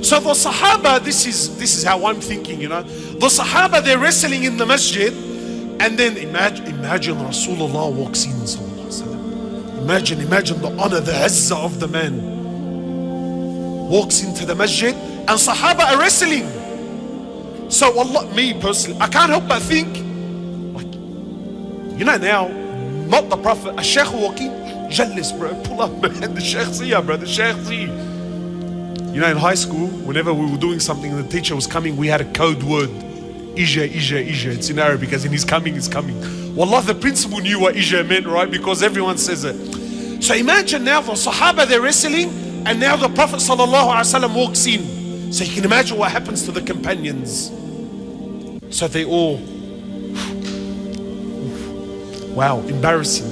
So the Sahaba, this is how I'm thinking, The Sahaba, they're wrestling in the masjid, and then imagine Rasulullah walks in, sallallahu alaihi wasallam. Imagine the honor, the izzah of the man. Walks into the masjid, and Sahaba are wrestling. So Allah, me personally, I can't help but think, like, now, not the Prophet, a Shaykh walking, Jallis, bro, pull up, man, the Shaykh's here, bro, the Shaykh's here. In high school, whenever we were doing something and the teacher was coming, we had a code word. Ija. It's in Arabic, as in he's coming. Wallah, the principal knew what Ija meant, right? Because everyone says it. So imagine now the Sahaba, they're wrestling, and now the Prophet ﷺ walks in. So you can imagine what happens to the companions. So they all, wow, embarrassing.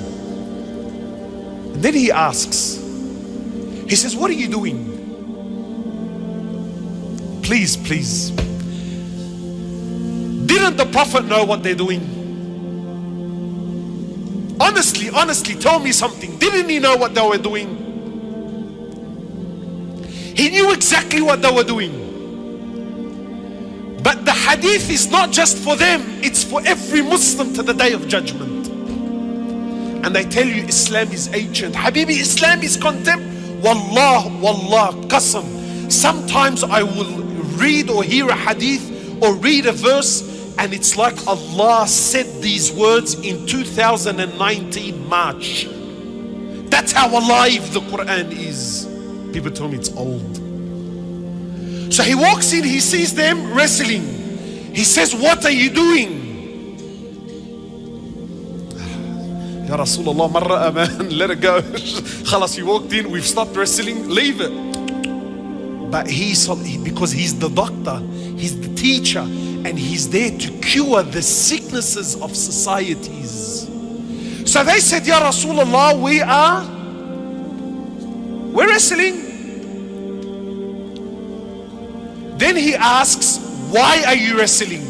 And then he asks, he says, what are you doing? Please. Didn't the Prophet know what they're doing? Honestly, tell me something. Didn't he know what they were doing? He knew exactly what they were doing. But the hadith is not just for them, it's for every Muslim to the day of judgment. And I tell you, Islam is ancient. Habibi, Islam is contempt. Wallah, qasam. Sometimes I will read or hear a hadith or read a verse, and it's like Allah said these words in 2019 March. That's how alive the Quran is. People tell me it's old. So he walks in, he sees them wrestling. He says, what are you doing? Ya Rasulullah, marra man, let it go. Khalas, he walked in, we've stopped wrestling, leave it. But because he's the doctor, he's the teacher, and he's there to cure the sicknesses of societies. So they said, Ya Rasulullah, we're wrestling. Then he asks, why are you wrestling?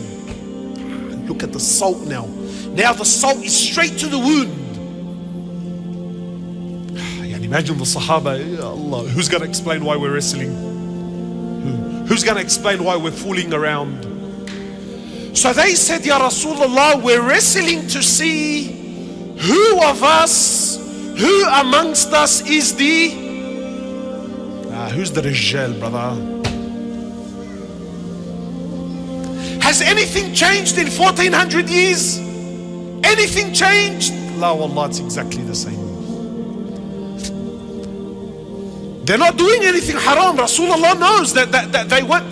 Look at the salt now. Now the salt is straight to the wound. Imagine the Sahaba, Ya Allah, who's going to explain why we're wrestling? Who's going to explain why we're fooling around? So they said, Ya Rasulullah, we're wrestling to see who amongst us is who's the Rijal, brother? Has anything changed in 1400 years? Anything changed? La wallah, it's exactly the same. They're not doing anything haram. Rasulullah knows that they weren't.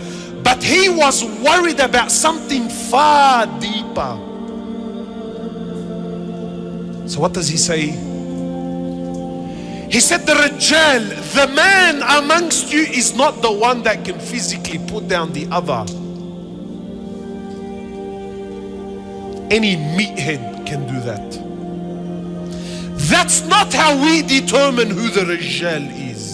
But he was worried about something far deeper. So what does he say? He said, the Rijal, the man amongst you, is not the one that can physically put down the other. Any meathead can do that. That's not how we determine who the Rijal is.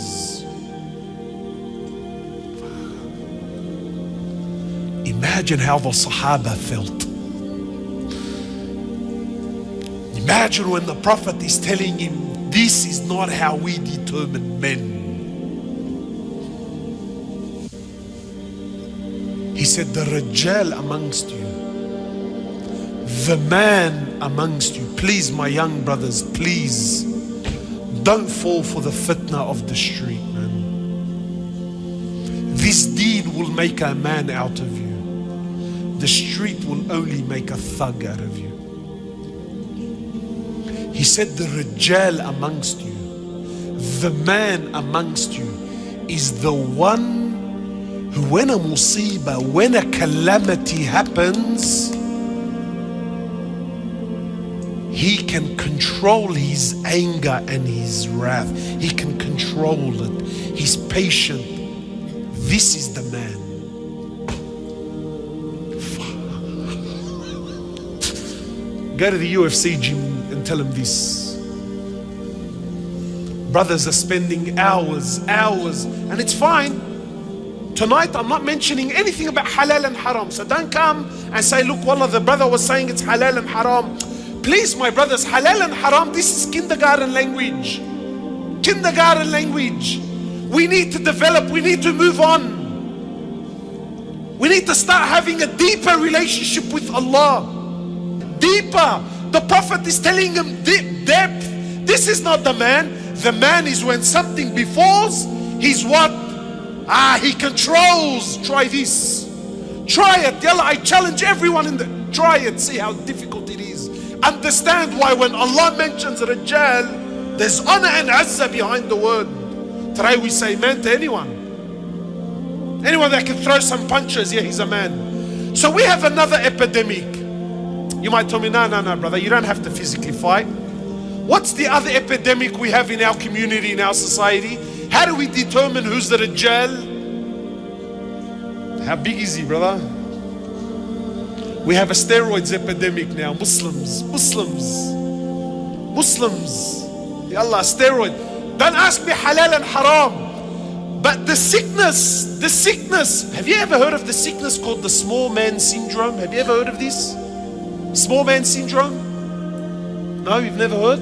Imagine how the Sahaba felt. Imagine when the Prophet is telling him, this is not how we determine men. He said, the Rijal amongst you, the man amongst you. Please, my young brothers, please don't fall for the fitna of the street, man. This deed will make a man out of you. The street will only make a thug out of you. He said, the Rijal amongst you, the man amongst you, is the one who, when a musibah, when a calamity happens, he can control his anger and his wrath. He can control it. He's patient. This is the man. Go to the UFC gym and tell him this. Brothers are spending hours, and it's fine. Tonight I'm not mentioning anything about halal and haram. So don't come and say, look, wallah, the brother was saying it's halal and haram. Please, my brothers, halal and haram, this is kindergarten language. Kindergarten language. We need to develop, we need to move on. We need to start having a deeper relationship with Allah. Deeper. The Prophet is telling him depth. This is not the man. The man is when something befalls, he's what? He controls. Try this. Try it. Yalla, I challenge everyone try it. See how difficult it is. Understand why when Allah mentions Rajal, there's honor and azza behind the word. Today we say man to anyone. Anyone that can throw some punches, yeah, he's a man. So we have another epidemic. You might tell me, no, brother, you don't have to physically fight. What's the other epidemic we have in our community, in our society? How do we determine who's the Rajal? How big is he, brother? We have a steroids epidemic now. Muslims. Yallah, steroid. Don't ask me halal and haram. But the sickness. Have you ever heard of the sickness called the small man syndrome? Have you ever heard of this? Small man syndrome? No, you've never heard?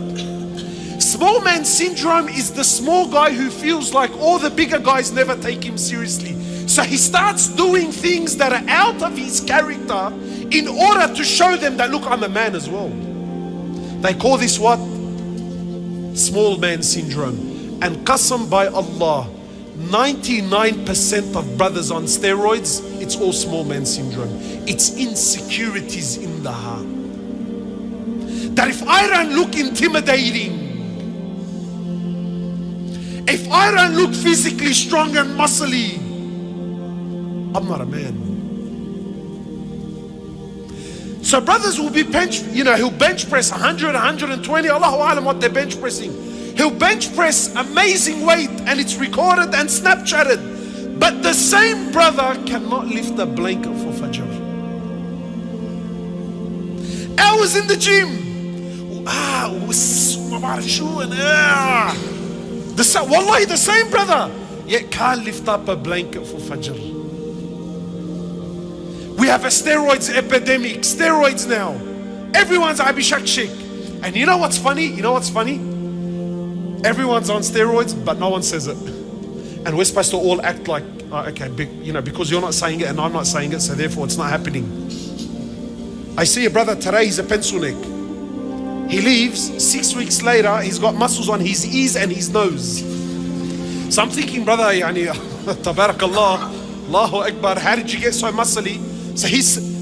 Small man syndrome is the small guy who feels like all the bigger guys never take him seriously. So he starts doing things that are out of his character in order to show them that, look, I'm a man as well. They call this what? Small man syndrome. And qasam by Allah, 99% of brothers on steroids, it's all small man syndrome. It's insecurities in the heart. That if I don't look intimidating, if I don't look physically strong and muscly, I'm not a man. So brothers will be he'll bench press 100, 120, Allahu Alam what they're bench pressing. He'll bench press amazing weight and it's recorded and Snapchatted. But the same brother cannot lift a blanket for Fajr. Hours in the gym. Wallahi, the same brother, yet can't lift up a blanket for Fajr. We have a steroids epidemic. Steroids now. Everyone's abishak sheikh. And you know what's funny? Everyone's on steroids, but no one says it. And we're supposed to all act like, because you're not saying it and I'm not saying it, so therefore it's not happening. I see a brother today, he's a pencil neck. He leaves, 6 weeks later, he's got muscles on his ears and his nose. So I'm thinking, brother, tabarakallah, Allahu Akbar, how did you get so muscly?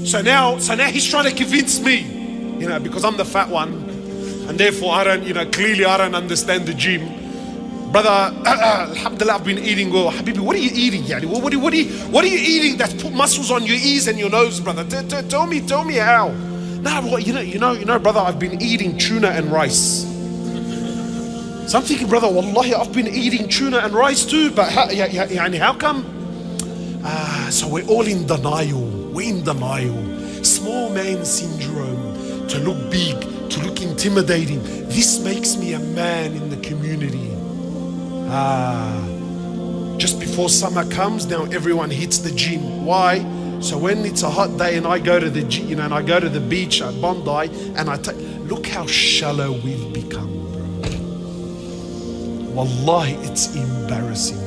So now he's trying to convince me, because I'm the fat one, and therefore clearly I don't understand the gym. Brother, alhamdulillah, I've been eating well. Habibi, what are you eating? What are you eating that's put muscles on your ears and your nose, brother? Tell me how. No, brother, I've been eating tuna and rice. So I'm thinking, brother, wallahi, I've been eating tuna and rice too, but how come? So we're all in denial. We're in denial. Small man syndrome. To look big, to look intimidating. This makes me a man in the community. Just before summer comes, now everyone hits the gym. Why? So when it's a hot day and I go to the gym, and I go to the beach at Bondi, and look how shallow we've become, bro. Wallahi, it's embarrassing.